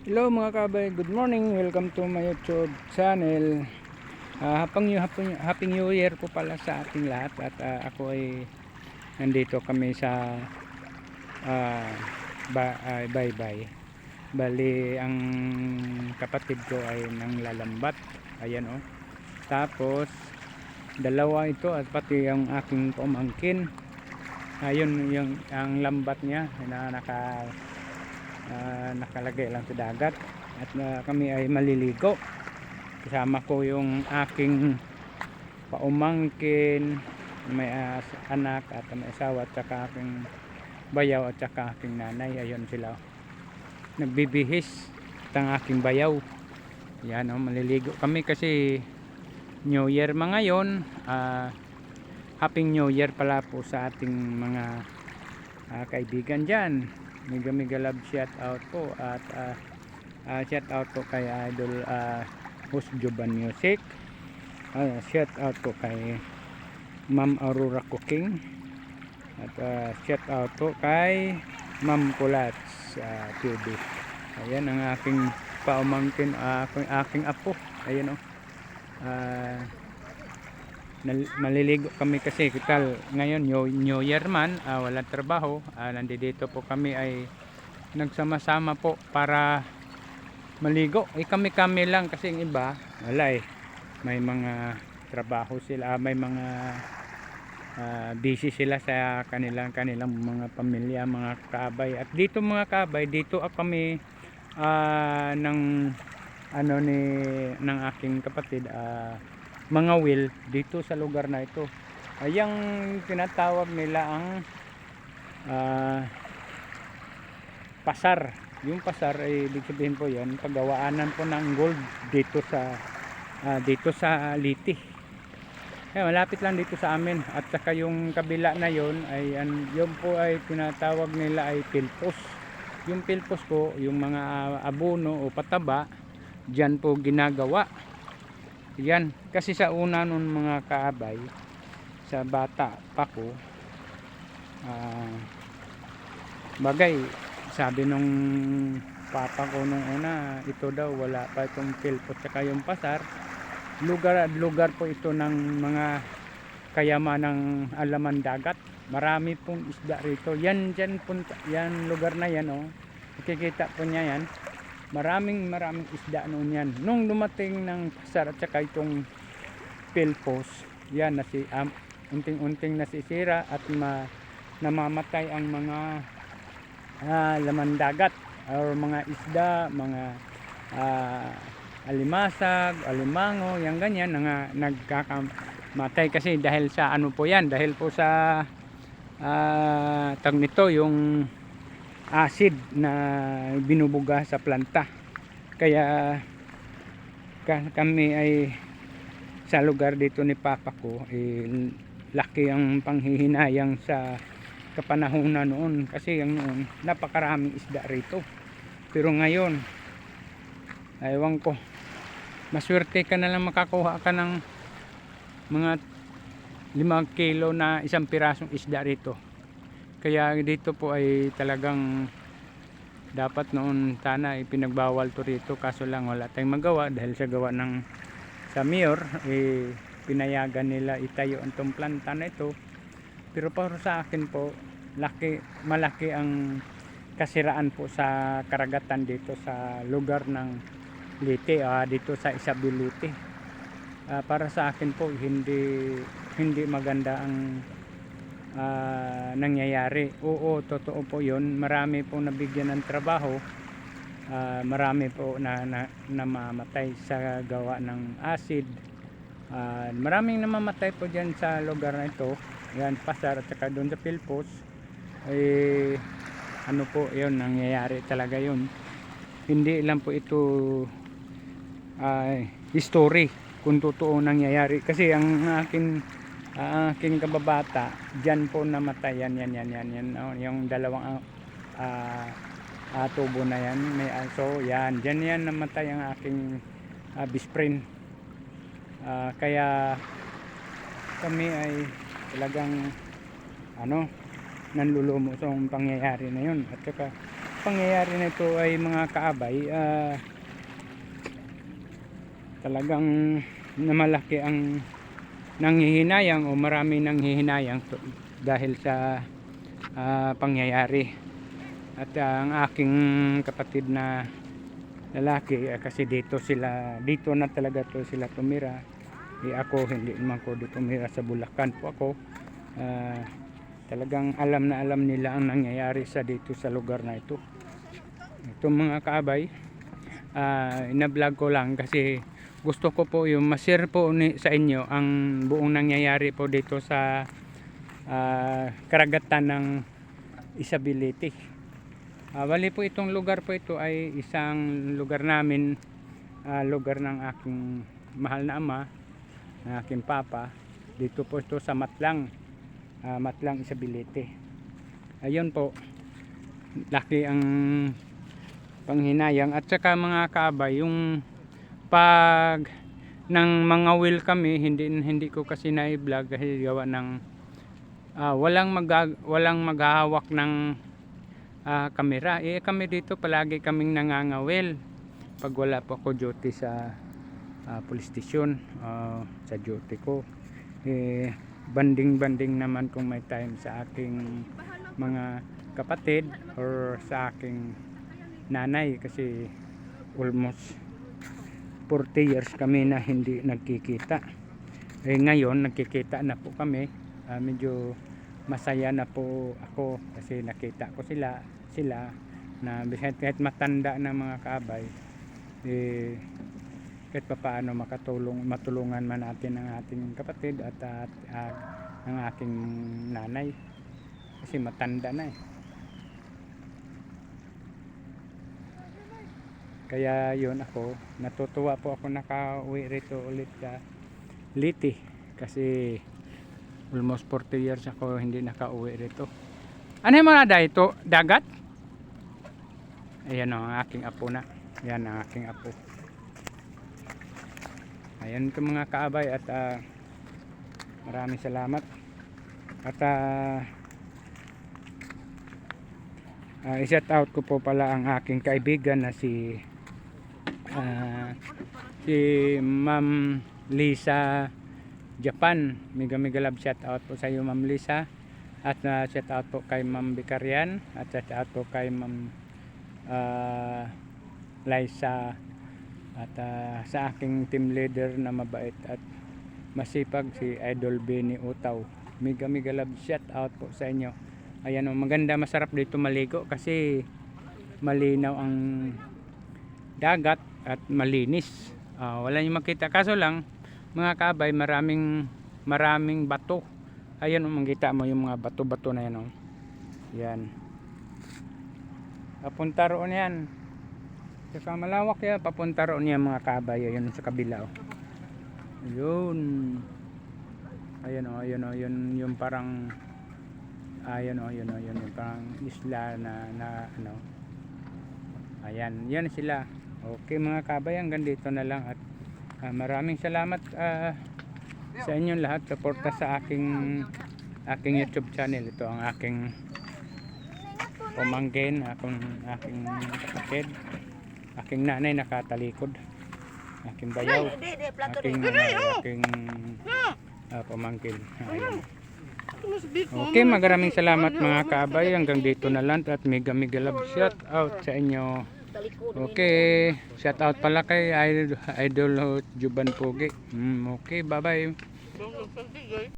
Hello mga kabay, good morning. Welcome to my YouTube channel. Happy New Year po pala sa ating lahat. At ako ay nandito kami sa bye-bye. Bali, ang kapatid ko ay nang lalambat. Ayan o. Tapos, dalawa ito at pati yung aking pamangkin. Ayun, yung ang lambat niya na nakalagay lang sa dagat at kami ay maliligo. Kasama ko yung aking paumangkin, may anak at may asawa at saka aking bayaw at saka aking nanay. Ayun sila nagbibihis at ang aking bayaw. Yan o, maliligo kami kasi New Year ngayon. Happy New Year pala po sa ating mga kaibigan dyan. Mega love shout out po at shout out po kay Idol Host Joban Music. Shout out po kay Ma'am Aurora Cooking at shout out po kay Ma'am Kulats TV. Ayan ang aking paumangkin, aking apo. Ayan o. Maliligo kami kasi ngayon New Year man, walang trabaho. Nandito po kami ay nagsama-sama po para maligo. Kami lang kasi yung iba wala may mga trabaho sila, may mga busy sila sa kanilang mga pamilya, mga kabay. At dito mga kabay, dito kami ng ng aking kapatid, mga will dito sa lugar na ito. Yung tinatawag nila ang pasar. Yung pasar ay ibig sabihin po yan, paggawaanan po ng gold dito sa Liti. Malapit lang dito sa amin. At saka yung kabila na yon ay yun po ay tinatawag nila ay pilpos. Yung pilpos po, yung mga abono o pataba, dyan po ginagawa. Yan, kasi sa una nun mga kaabay, sa bata pa ko, bagay, sabi nung papa ko nung una, ito daw wala pa itong pilpos saka yung pasar. Lugar po ito ng mga kayamanang alaman dagat. Marami pong isda rito. Yan lugar na yan oh. Nakikita po niya yan. Maraming isda noon yan. Nung dumating ng pasar at saka itong pilpos, yan unting-unting nasisira at namamatay ang mga laman dagat or mga isda, mga alimasag, alimango, yan ganyan nagkakamatay kasi dahil sa po yan, dahil po sa tag nito yung acid na binubuga sa planta. Kaya kami ay sa lugar dito ni papa ko laki ang panghihinayang sa kapanahunan noon kasi noon napakaraming isda rito. Pero ngayon ewan ko, maswerte ka na lang makakuha ka ng mga 5 kilo na isang pirasong isda rito. Kaya dito po ay talagang dapat noon sana ipinagbawal to rito, kaso lang wala tayong magawa dahil sa gawa ng sa mayor pinayagan nila itayo itong planta na ito. Pero para sa akin po, malaki ang kasiraan po sa karagatan dito sa lugar ng Liti, dito sa Isabel Liti. Para sa akin po hindi maganda ang nangyayari. Oo, totoo po yun. Marami po nabigyan ng trabaho, marami po na namamatay sa gawa ng acid. Maraming namamatay po dyan sa lugar na ito. Yan, pasar at saka doon sa pilpos. Ano po yun, nangyayari talaga yun. Hindi lang po ito history kung totoo nangyayari. Kasi ang aking kababata dyan po namatay yan yung dalawang tubo na yan, may aso yan, dyan namatay ang aking best friend. Kaya kami ay talagang nanlulumo sa pangyayari na yun. At saka pangyayari na ito ay mga kaabay, talagang namalaki ang nanghihinayang o marami nanghihinayang dahil sa pangyayari. At ang aking kapatid na lalaki, kasi dito na talaga to sila tumira. Ako hindi naman ko dito tumira, sa Bulacan po ako. Talagang alam na alam nila ang nangyayari dito sa lugar na ito. Itong mga kaabay, ina-vlog ko lang kasi gusto ko po yung ma-share po sa inyo ang buong nangyayari po dito sa karagatan ng Isabelite. Bali po itong lugar po ito ay isang lugar namin, lugar ng aking mahal na ama, ng aking papa. Dito po ito sa Matlang, Matlang Isabelite. Ayun po, laki ang panghinayang. At saka mga kaabay, yung pag ng mga will kami, hindi ko kasi na-vlog kasi gawa ng walang maghahawak ng kamera. Kami dito palagi kaming nangangawil pag wala po ako duty sa police station, sa duty ko. Banding naman kung may time sa aking mga kapatid or sa aking nanay, kasi almost 40 years kami na hindi nagkikita. Ngayon nagkikita na po kami. Medyo masaya na po ako kasi nakita ko sila na kahit matanda na mga kaabay, kahit papaano matulungan man natin ang ating kapatid at ang aking nanay kasi matanda na eh. Kaya yun, ako natutuwa po ako nakauwi rito ulit sa Liti kasi almost 40 years ako hindi nakauwi rito. Ano yung mga ito? Dagat? Ayan ang aking apo na. Ayan ang aking apo. Ayan ito mga kaabay at maraming salamat. At i-shout out ko po pala ang aking kaibigan na si Ma'am Lisa Japan. Mega love shout out po sa iyo Ma'am Lisa. At shout out po kay Ma'am Bicarian at shout out po kay Ma'am Liza at sa aking team leader na mabait at masipag si Idol Benny Utaw. Mega love shout out po sa inyo. Ayan, maganda, masarap dito maligo kasi malinaw ang dagat at malinis. Wala nyo makita, kaso lang mga kaabay, maraming bato. Ayan, makita mo yung mga bato na yan. Yan, papunta roon yan, saka malawak yan, papunta roon yan mga kaabay. Ayun sa kabila ayun, ayun yung parang ayun yung parang isla na ano. Ayan, yan sila. Okay mga kabay, hanggang dito na lang at maraming salamat sa inyong lahat, suporta sa aking YouTube channel. Ito ang aking pamangkin, aking kapatid, aking nanay nakatalikod, aking bayaw, aking pamangkin. Ayan. Okay, maraming salamat mga kaabay, hanggang dito na lang at mega love shout out sa inyo. Okay, shout out pala kay Idol Juban Pogi. Okay, bye bye.